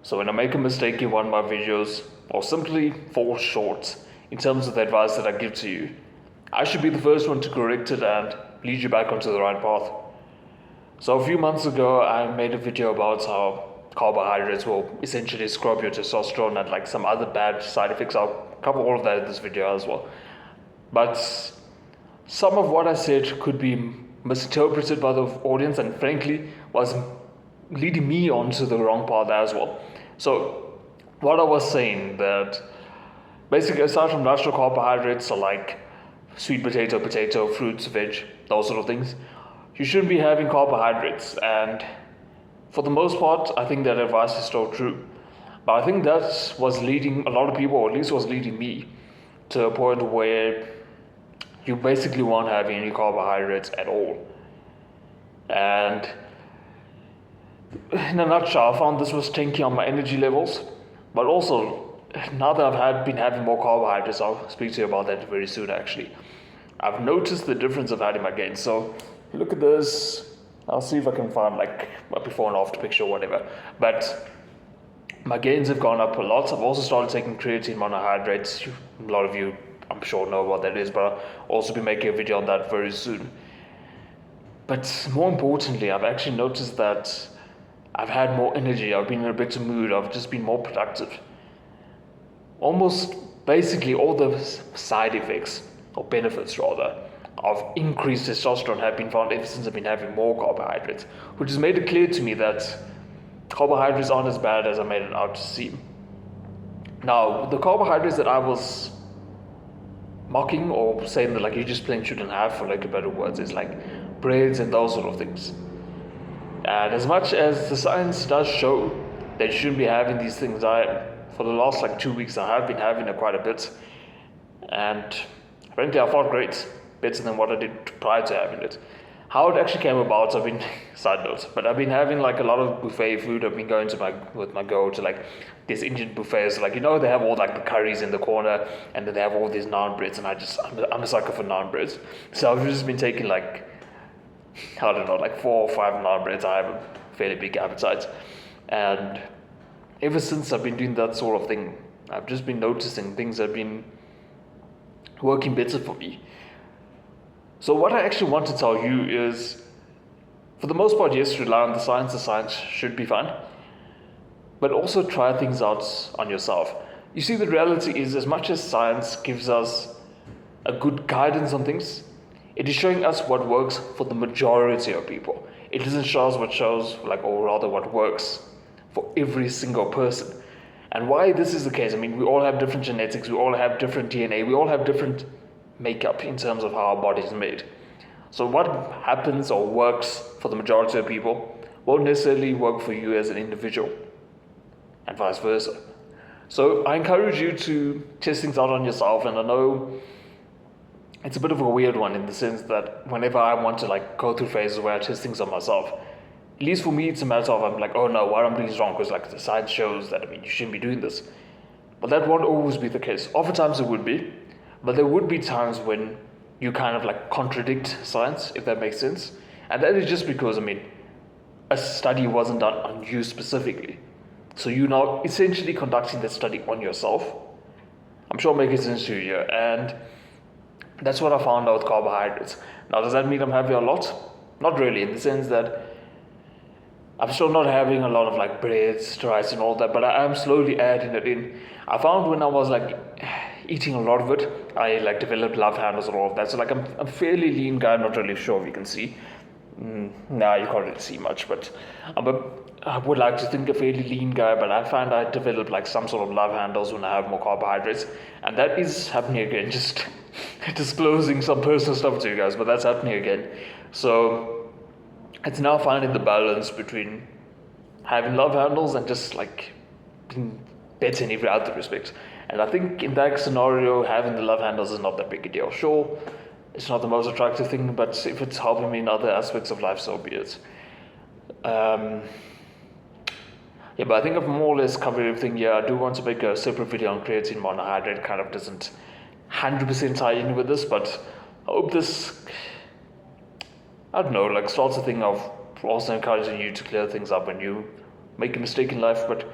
So when I make a mistake in one of my videos, or simply fall short in terms of the advice that I give to you, I should be the first one to correct it and lead you back onto the right path. So a few months ago, I made a video about how carbohydrates will essentially scrub your testosterone and like some other bad side effects. I'll cover all of that in this video as well. But some of what I said could be misinterpreted by the audience and frankly was leading me onto the wrong path as well. So what I was saying that basically aside from natural carbohydrates so like sweet potato, fruits, veg, those sort of things, you shouldn't be having carbohydrates. And for the most part, I think that advice is still true. But I think that was leading a lot of people, or at least was leading me, to a point where you basically won't have any carbohydrates at all. And in a nutshell, I found this was tanking on my energy levels, but also now that I've been having more carbohydrates, I'll speak to you about that very soon actually. I've noticed the difference of having my gains. So look at this. I'll see if I can find like a before and after picture or whatever. But my gains have gone up a lot. I've also started taking creatine monohydrates. A lot of you, I'm sure, know what that is, but I'll also be making a video on that very soon. But more importantly, I've actually noticed that I've had more energy. I've been in a better mood. I've just been more productive. Almost basically all the side effects, or benefits rather, of increased testosterone have been found ever since I've been having more carbohydrates, which has made it clear to me that carbohydrates aren't as bad as I made it out to seem. Now, the carbohydrates that I was mocking or saying that like you just plain shouldn't have, for like a better words, is like breads and those sort of things. And as much as the science does show that you shouldn't be having these things, for the last like 2 weeks I have been having it quite a bit, and frankly I felt great, better than what I did prior to having it. How it actually came about, side note, but I've been having like a lot of buffet food. I've been going to with my girl to like these Indian buffets, like, you know, they have all like the curries in the corner and then they have all these naan breads, and I'm a sucker for naan breads. So I've just been taking like, I don't know, like 4 or 5 naan breads. I have a fairly big appetite, and ever since I've been doing that sort of thing, I've just been noticing things have been working better for me. So what I actually want to tell you is, for the most part, yes, rely on the science. The science should be fine, but also try things out on yourself. You see, the reality is, as much as science gives us a good guidance on things, it is showing us what works for the majority of people. It doesn't show us what shows, like, or rather what works for every single person. And why this is the case, I mean, we all have different genetics, we all have different DNA, we all have different makeup in terms of how our body is made. So what happens or works for the majority of people won't necessarily work for you as an individual, and vice versa. So I encourage you to test things out on yourself, and I know it's a bit of a weird one in the sense that whenever I want to like go through phases where I test things on myself, at least for me it's a matter of I'm like, oh no, what I'm doing is wrong, because like the science shows that, I mean, you shouldn't be doing this. But that won't always be the case. Oftentimes it would be, but there would be times when you kind of like contradict science, if that makes sense. And that is just because, I mean, a study wasn't done on you specifically. So you're now essentially conducting that study on yourself. I'm sure I'm making sense to you here. And that's what I found out with carbohydrates. Now, does that mean I'm having a lot? Not really, in the sense that I'm still not having a lot of like breads, rice and all that, but I am slowly adding it in. I found when I was like eating a lot of it, I like developed love handles and all of that. So like I'm a fairly lean guy. I'm not really sure if you can see. Nah, you can't really see much, but I would like to think a fairly lean guy, but I find I develop like some sort of love handles when I have more carbohydrates, and that is happening again. Just disclosing some personal stuff to you guys, but that's happening again. So it's now finding the balance between having love handles and just like being better in every other respect. And I think in that scenario, having the love handles is not that big a deal. Sure, it's not the most attractive thing, but if it's helping me in other aspects of life, so be it. Yeah, but I think I've more or less covered everything here. I do want to make a separate video on creatine monohydrate. Kind of doesn't 100% tie in with this, but I hope this, I don't know, like starts a thing of also encouraging you to clear things up when you make a mistake in life. But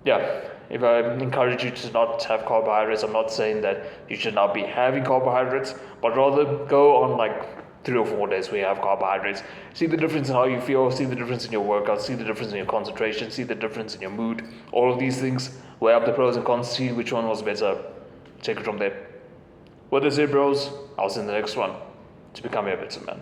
yeah, if I encourage you to not have carbohydrates, I'm not saying that you should not be having carbohydrates, but rather go on like 3 or 4 days where you have carbohydrates. See the difference in how you feel, see the difference in your workout, see the difference in your concentration, see the difference in your mood, all of these things. Weigh up the pros and cons, see which one was better. Take it from there. With this, bros, I'll see you in the next one to become a better man.